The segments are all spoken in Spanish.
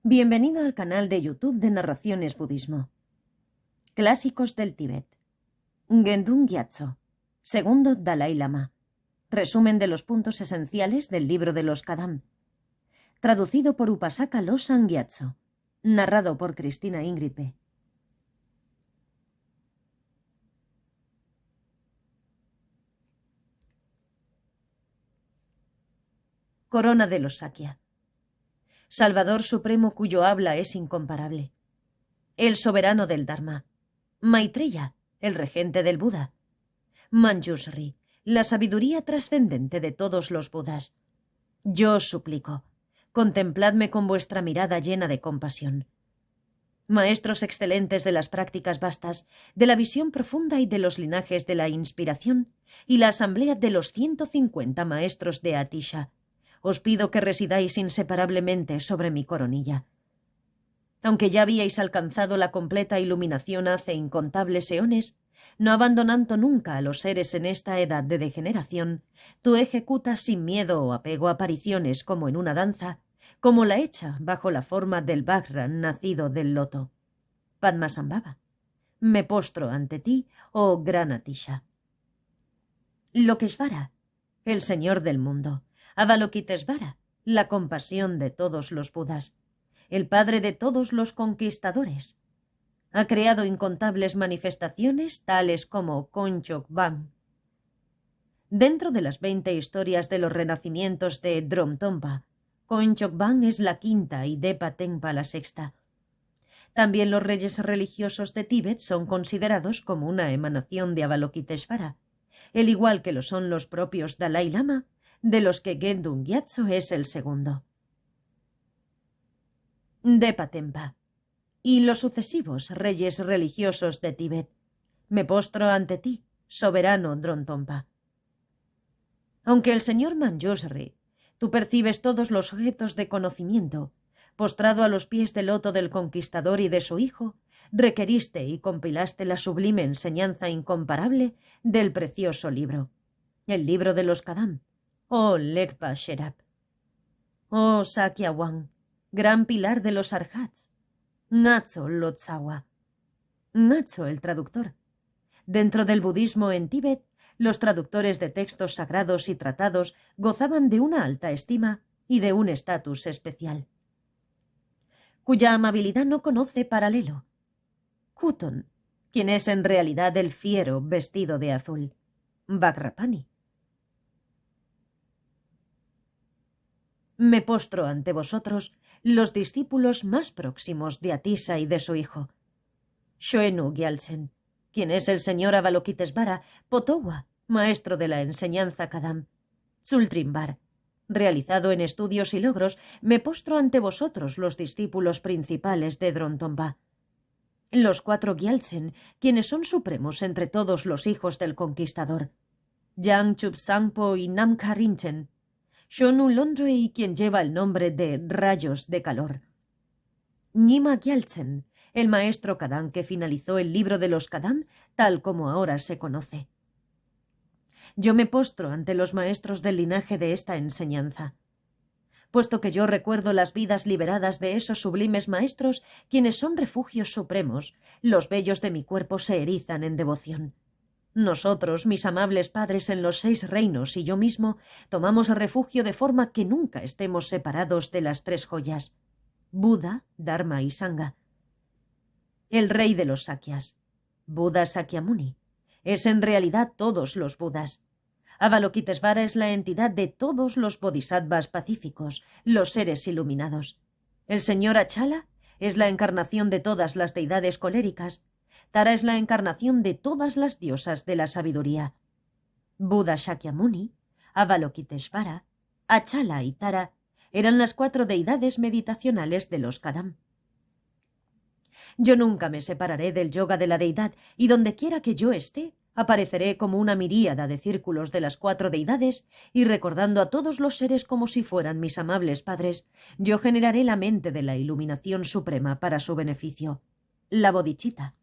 Bienvenido al canal de YouTube de Narraciones Budismo. Clásicos del Tíbet. Gendun Gyatso, segundo Dalai Lama. Resumen de los puntos esenciales del libro de los Kadam. Traducido por Upasaka Losang Gyatso. Narrado por Cristina Ingrid P. Corona de los Sakya. Salvador Supremo cuyo habla es incomparable. El soberano del Dharma. Maitreya, el regente del Buda. Manjushri, la sabiduría trascendente de todos los Budas. Yo os suplico, contempladme con vuestra mirada llena de compasión. Maestros excelentes de las prácticas vastas, de la visión profunda y de los linajes de la inspiración, y la asamblea de los 150 maestros de Atisha, os pido que residáis inseparablemente sobre mi coronilla. Aunque ya habíais alcanzado la completa iluminación hace incontables eones, no abandonando nunca a los seres en esta edad de degeneración, tú ejecutas sin miedo o apego apariciones como en una danza, como la hecha bajo la forma del Vajra nacido del loto. Padmasambhava, me postro ante ti, oh gran Atisha. Lokeshvara, el Señor del mundo. Avalokitesvara, la compasión de todos los Budas, el padre de todos los conquistadores. Ha creado incontables manifestaciones tales como Konchokban. Dentro de las 20 historias de los renacimientos de Dromtonpa, Konchokban es la quinta y Depa Tenpa la sexta. También los reyes religiosos de Tíbet son considerados como una emanación de Avalokitesvara, el igual que lo son los propios Dalai Lama, de los que Gendun Gyatso es el segundo. Depa Tenpa y los sucesivos reyes religiosos de Tíbet. Me postro ante ti, soberano Drontonpa. Aunque el señor Manjushri, tú percibes todos los objetos de conocimiento, postrado a los pies del loto del conquistador y de su hijo, requeriste y compilaste la sublime enseñanza incomparable del precioso libro, el libro de los Kadam. Oh Legpa Sherab. Oh Sakyawan, gran pilar de los Arhats. Nacho Lotsawa. Nacho el traductor. Dentro del budismo en Tíbet, los traductores de textos sagrados y tratados gozaban de una alta estima y de un estatus especial, cuya amabilidad no conoce paralelo. Kuton, quien es en realidad el fiero vestido de azul. Vajrapani. Me postro ante vosotros, los discípulos más próximos de Atisa y de su hijo. Shoenu Gyaltsen, quien es el señor Avalokitesvara, Potowa, maestro de la enseñanza Kadam. Tsultrimbar, realizado en estudios y logros, me postro ante vosotros, los discípulos principales de Drontonpa. Los 4 Gyaltsen, quienes son supremos entre todos los hijos del conquistador. Yangchup Sangpo y Namkha Rinchen. Shonu Londrei, quien lleva el nombre de Rayos de Calor. Nyima Gyaltsen, el maestro Kadam que finalizó el libro de los Kadam, tal como ahora se conoce. Yo me postro ante los maestros del linaje de esta enseñanza, puesto que yo recuerdo las vidas liberadas de esos sublimes maestros, quienes son refugios supremos, los vellos de mi cuerpo se erizan en devoción. Nosotros, mis amables padres en los 6 reinos y yo mismo, tomamos refugio de forma que nunca estemos separados de las 3 joyas, Buda, Dharma y Sangha. El rey de los Sakyas, Buda Sakyamuni, es en realidad todos los Budas. Avalokitesvara es la entidad de todos los bodhisattvas pacíficos, los seres iluminados. El señor Achala es la encarnación de todas las deidades coléricas. Tara es la encarnación de todas las diosas de la sabiduría. Buda Shakyamuni, Avalokitesvara, Achala y Tara eran las 4 deidades meditacionales de los Kadam. Yo nunca me separaré del yoga de la deidad, y donde quiera que yo esté, apareceré como una miríada de círculos de las 4 deidades, y recordando a todos los seres como si fueran mis amables padres, yo generaré la mente de la iluminación suprema para su beneficio, la bodhicitta.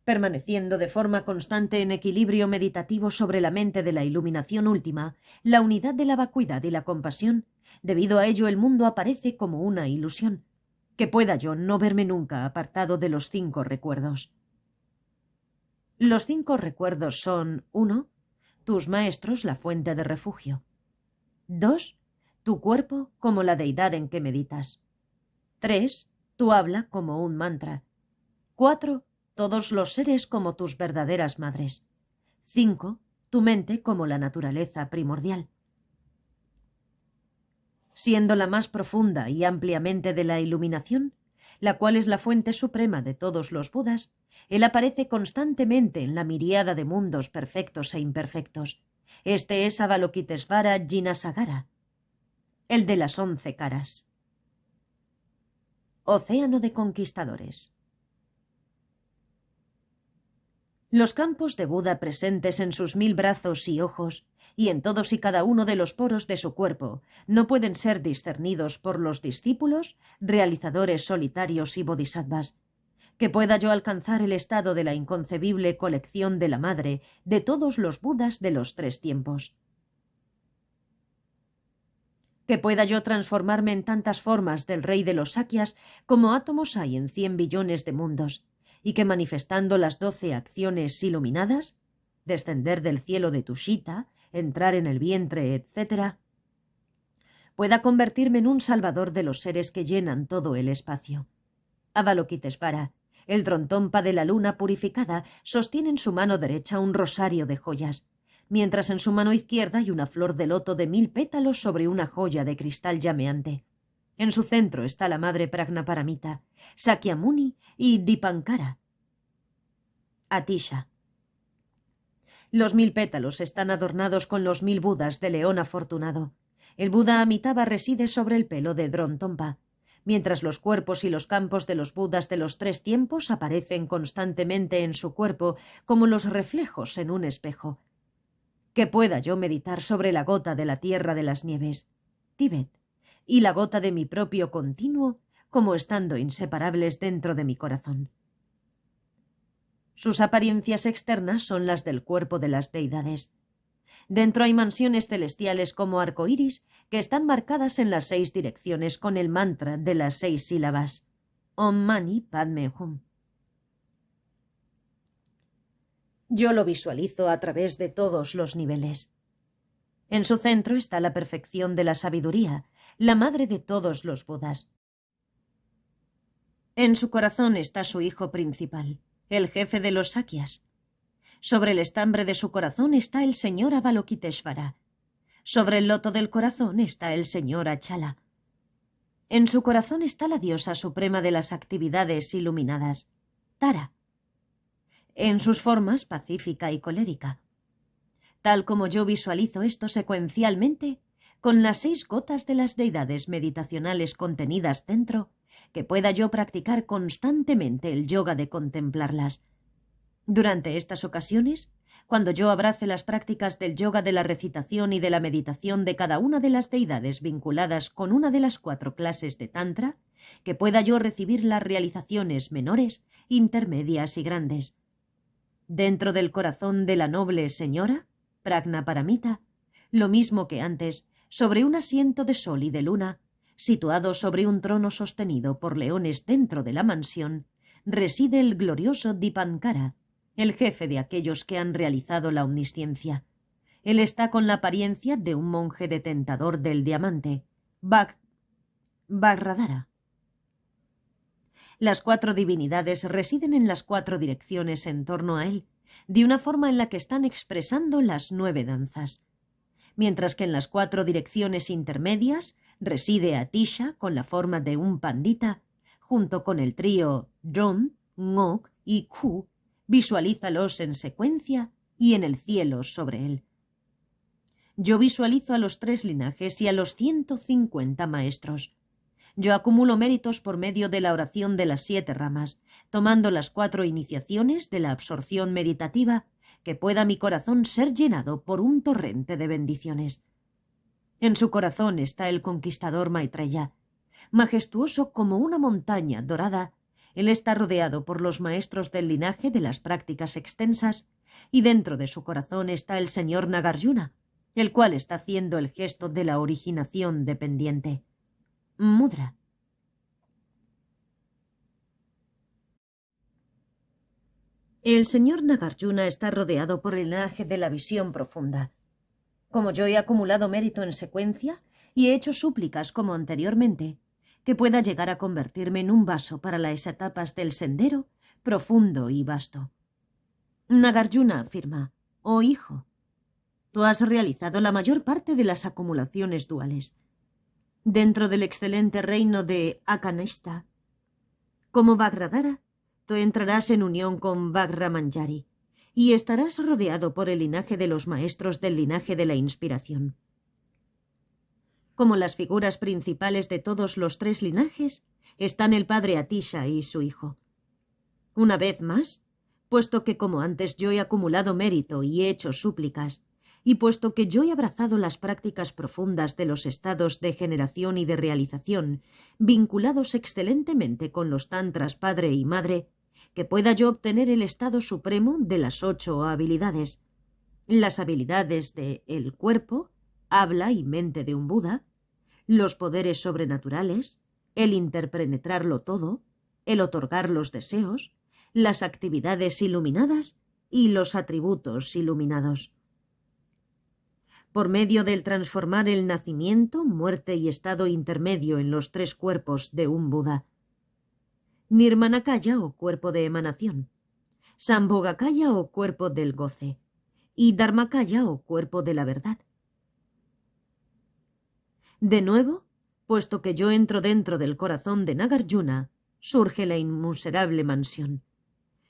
Permaneciendo de forma constante en equilibrio meditativo sobre la mente de la iluminación última, la unidad de la vacuidad y la compasión, Debido a ello, el mundo aparece como una ilusión, que pueda yo no verme nunca apartado de los 5 recuerdos. Los 5 recuerdos son: 1. Tus maestros, la fuente de refugio. 2. Tu cuerpo como la deidad en que meditas. 3. Tu habla como un mantra. 4. Todos los seres como tus verdaderas madres. 5. Tu mente como la naturaleza primordial. Siendo la más profunda y ampliamente de la iluminación, la cual es la fuente suprema de todos los Budas, él aparece constantemente en la miríada de mundos perfectos e imperfectos. Este es Avalokitesvara Jinasagara, el de las 11 caras. Océano de conquistadores. Los campos de Buda presentes en sus 1000 brazos y ojos, y en todos y cada uno de los poros de su cuerpo, no pueden ser discernidos por los discípulos, realizadores solitarios y bodhisattvas. Que pueda yo alcanzar el estado de la inconcebible colección de la madre de todos los Budas de los 3 tiempos. Que pueda yo transformarme en tantas formas del rey de los Sakyas como átomos hay en 100 billones de mundos, y que manifestando las 12 acciones iluminadas, descender del cielo de Tushita, entrar en el vientre, etc., pueda convertirme en un salvador de los seres que llenan todo el espacio. Avalokitesvara, el Drontompa de la luna purificada, sostiene en su mano derecha un rosario de joyas, mientras en su mano izquierda hay una flor de loto de 1000 pétalos sobre una joya de cristal llameante. En su centro está la madre Prajnaparamita, Sakyamuni y Dipankara. Atisha. Los 1000 pétalos están adornados con los 1000 Budas de león afortunado. El Buda Amitabha reside sobre el pelo de Drontompa, mientras los cuerpos y los campos de los Budas de los 3 tiempos aparecen constantemente en su cuerpo como los reflejos en un espejo. Que pueda yo meditar sobre la gota de la tierra de las nieves, Tíbet, y la gota de mi propio continuo, como estando inseparables dentro de mi corazón. Sus apariencias externas son las del cuerpo de las deidades. Dentro hay mansiones celestiales como arcoíris que están marcadas en las 6 direcciones con el mantra de las 6 sílabas. Om Mani Padme Hum. Yo lo visualizo a través de todos los niveles. En su centro está la perfección de la sabiduría, la madre de todos los Budas. En su corazón está su hijo principal, el jefe de los Sakyas. Sobre el estambre de su corazón está el señor Avalokitesvara. Sobre el loto del corazón está el señor Achala. En su corazón está la diosa suprema de las actividades iluminadas, Tara. En sus formas pacífica y colérica. Tal como yo visualizo esto secuencialmente, con las 6 gotas de las deidades meditacionales contenidas dentro, que pueda yo practicar constantemente el yoga de contemplarlas. Durante estas ocasiones, cuando yo abrace las prácticas del yoga de la recitación y de la meditación de cada una de las deidades vinculadas con una de las 4 clases de Tantra, que pueda yo recibir las realizaciones menores, intermedias y grandes. Dentro del corazón de la noble señora, Prajnaparamita, lo mismo que antes, sobre un asiento de sol y de luna, situado sobre un trono sostenido por leones dentro de la mansión, reside el glorioso Dipankara, el jefe de aquellos que han realizado la omnisciencia. Él está con la apariencia de un monje detentador del diamante, Vajradhara. Las 4 divinidades residen en las 4 direcciones en torno a él, de una forma en la que están expresando las 9 danzas. Mientras que en las 4 direcciones intermedias reside Atisha con la forma de un pandita, junto con el trío Drom, Ngok y Khu, visualízalos en secuencia y en el cielo sobre él. Yo visualizo a los 3 linajes y a los 150 maestros. Yo acumulo méritos por medio de la oración de las 7 ramas, tomando las 4 iniciaciones de la absorción meditativa, que pueda mi corazón ser llenado por un torrente de bendiciones. En su corazón está el conquistador Maitreya. Majestuoso como una montaña dorada, él está rodeado por los maestros del linaje de las prácticas extensas, y dentro de su corazón está el señor Nagarjuna, el cual está haciendo el gesto de la originación dependiente. Mudra. El señor Nagarjuna está rodeado por el linaje de la visión profunda. Como yo he acumulado mérito en secuencia y he hecho súplicas como anteriormente, que pueda llegar a convertirme en un vaso para las etapas del sendero profundo y vasto. Nagarjuna afirma: oh hijo, tú has realizado la mayor parte de las acumulaciones duales. Dentro del excelente reino de Akaneshta, como Vajradhara, tú entrarás en unión con Vajramanjari y estarás rodeado por el linaje de los maestros del linaje de la inspiración. Como las figuras principales de todos los tres linajes están el padre Atisha y su hijo. Una vez más, puesto que como antes yo he acumulado mérito y he hecho súplicas, y puesto que yo he abrazado las prácticas profundas de los estados de generación y de realización, vinculados excelentemente con los tantras padre y madre, que pueda yo obtener el estado supremo de las 8 habilidades. Las habilidades de el cuerpo, habla y mente de un Buda, los poderes sobrenaturales, el interpenetrarlo todo, el otorgar los deseos, las actividades iluminadas y los atributos iluminados. Por medio del transformar el nacimiento, muerte y estado intermedio en los 3 cuerpos de un Buda. Nirmanakaya o cuerpo de emanación, Sambhogakaya o cuerpo del goce, y Dharmakaya o cuerpo de la verdad. De nuevo, puesto que yo entro dentro del corazón de Nagarjuna, surge la inmuserable mansión.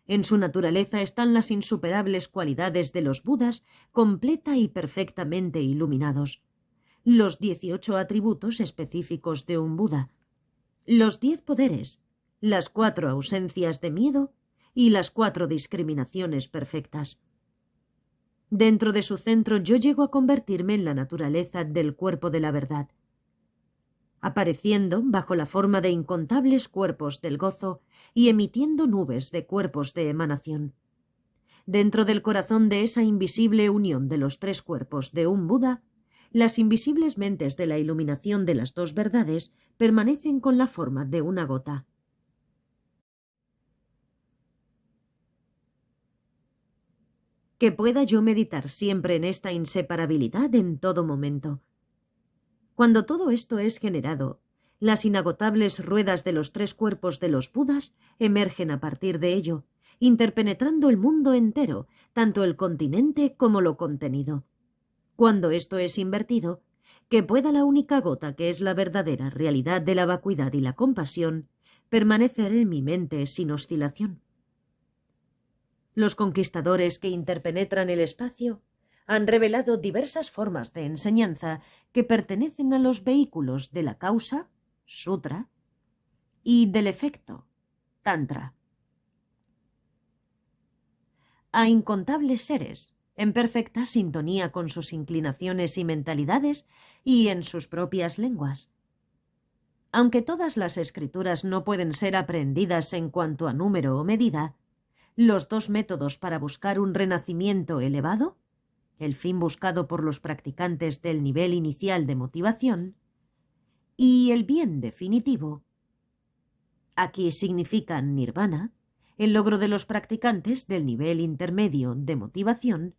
En su naturaleza están las insuperables cualidades de los Budas completa y perfectamente iluminados, los 18 atributos específicos de un Buda, los 10 poderes, las 4 ausencias de miedo y las 4 discriminaciones perfectas. Dentro de su centro yo llego a convertirme en la naturaleza del cuerpo de la verdad, apareciendo bajo la forma de incontables cuerpos del gozo y emitiendo nubes de cuerpos de emanación. Dentro del corazón de esa invisible unión de los 3 cuerpos de un Buda, las invisibles mentes de la iluminación de las 2 verdades permanecen con la forma de una gota. Que pueda yo meditar siempre en esta inseparabilidad en todo momento. Cuando todo esto es generado, las inagotables ruedas de los 3 cuerpos de los Budas emergen a partir de ello, interpenetrando el mundo entero, tanto el continente como lo contenido. Cuando esto es invertido, que pueda la única gota que es la verdadera realidad de la vacuidad y la compasión permanecer en mi mente sin oscilación. Los conquistadores que interpenetran el espacio han revelado diversas formas de enseñanza que pertenecen a los vehículos de la causa, sutra, y del efecto, tantra. A incontables seres, en perfecta sintonía con sus inclinaciones y mentalidades y en sus propias lenguas. Aunque todas las escrituras no pueden ser aprehendidas en cuanto a número o medida, los 2 métodos para buscar un renacimiento elevado, el fin buscado por los practicantes del nivel inicial de motivación, y el bien definitivo. Aquí significan nirvana, el logro de los practicantes del nivel intermedio de motivación,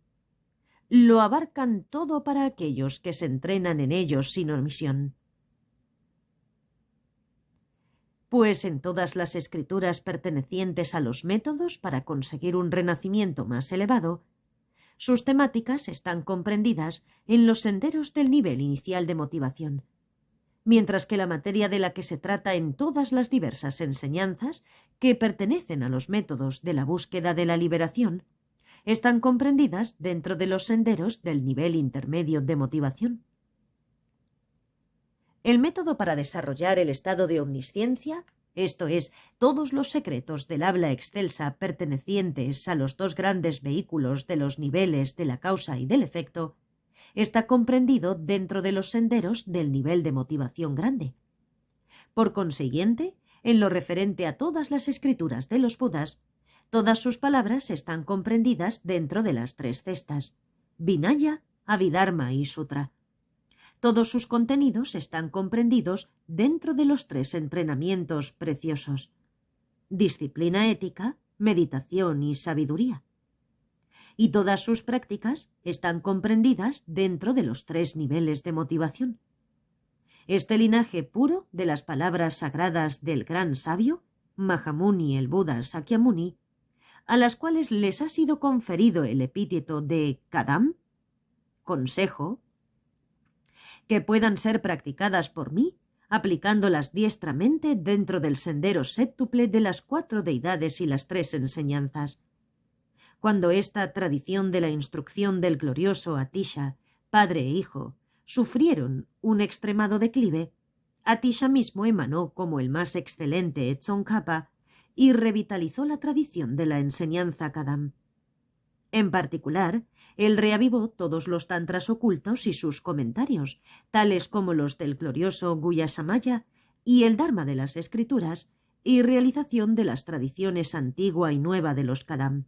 lo abarcan todo para aquellos que se entrenan en ellos sin omisión. Pues en todas las escrituras pertenecientes a los métodos para conseguir un renacimiento más elevado, sus temáticas están comprendidas en los senderos del nivel inicial de motivación, mientras que la materia de la que se trata en todas las diversas enseñanzas que pertenecen a los métodos de la búsqueda de la liberación están comprendidas dentro de los senderos del nivel intermedio de motivación. El método para desarrollar el estado de omnisciencia, esto es, todos los secretos del habla excelsa pertenecientes a los 2 grandes vehículos de los niveles de la causa y del efecto, está comprendido dentro de los senderos del nivel de motivación grande. Por consiguiente, en lo referente a todas las escrituras de los Budas, todas sus palabras están comprendidas dentro de las 3 cestas, Vinaya, Abhidharma y Sutra. Todos sus contenidos están comprendidos dentro de los 3 entrenamientos preciosos: disciplina ética, meditación y sabiduría. Y todas sus prácticas están comprendidas dentro de los 3 niveles de motivación. Este linaje puro de las palabras sagradas del gran sabio, Mahamuni el Buda Sakyamuni, a las cuales les ha sido conferido el epíteto de Kadam, consejo, que puedan ser practicadas por mí, aplicándolas diestramente dentro del sendero séptuple de las 4 deidades y las 3 enseñanzas. Cuando esta tradición de la instrucción del glorioso Atisha, padre e hijo, sufrieron un extremado declive, Atisha mismo emanó como el más excelente Tsongkhapa y revitalizó la tradición de la enseñanza Kadam. En particular, él reavivó todos los tantras ocultos y sus comentarios, tales como los del glorioso Guhya-samaya y el Dharma de las Escrituras, y realización de las tradiciones antigua y nueva de los Kadam.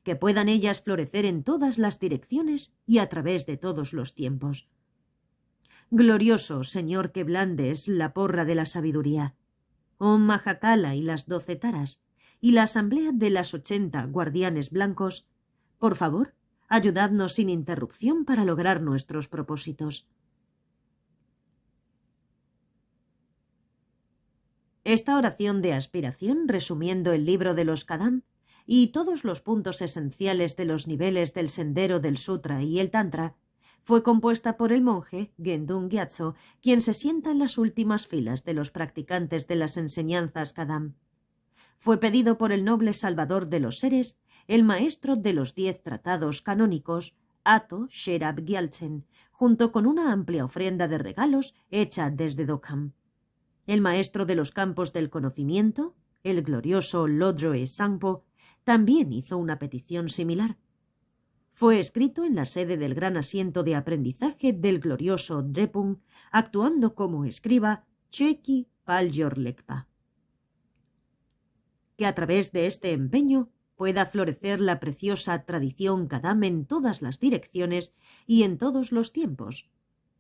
Que puedan ellas florecer en todas las direcciones y a través de todos los tiempos. Glorioso Señor que blandes la porra de la sabiduría, Om Mahakala y las 12 taras, y la asamblea de las 80 guardianes blancos, por favor, ayudadnos sin interrupción para lograr nuestros propósitos. Esta oración de aspiración, resumiendo el libro de los Kadam y todos los puntos esenciales de los niveles del sendero del Sutra y el Tantra, fue compuesta por el monje Gendun Gyatso, quien se sienta en las últimas filas de los practicantes de las enseñanzas Kadam. Fue pedido por el noble salvador de los seres, el maestro de los 10 tratados canónicos, Ato Sherab Gyaltsen, junto con una amplia ofrenda de regalos hecha desde Dokam. El maestro de los campos del conocimiento, el glorioso Lodroe Sangpo, también hizo una petición similar. Fue escrito en la sede del gran asiento de aprendizaje del glorioso Drepung, actuando como escriba Chökyi Palyor Lekpa. Que a través de este empeño pueda florecer la preciosa tradición Kadam en todas las direcciones y en todos los tiempos.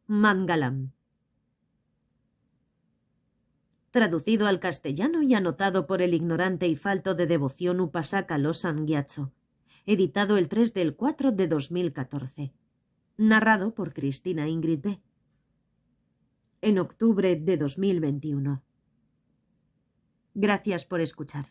Mangalam. Traducido al castellano y anotado por el ignorante y falto de devoción Upasaka Losang Gyatso. Editado el 3/4 de 2014. Narrado por Cristina Ingrid B. En octubre de 2021. Gracias por escuchar.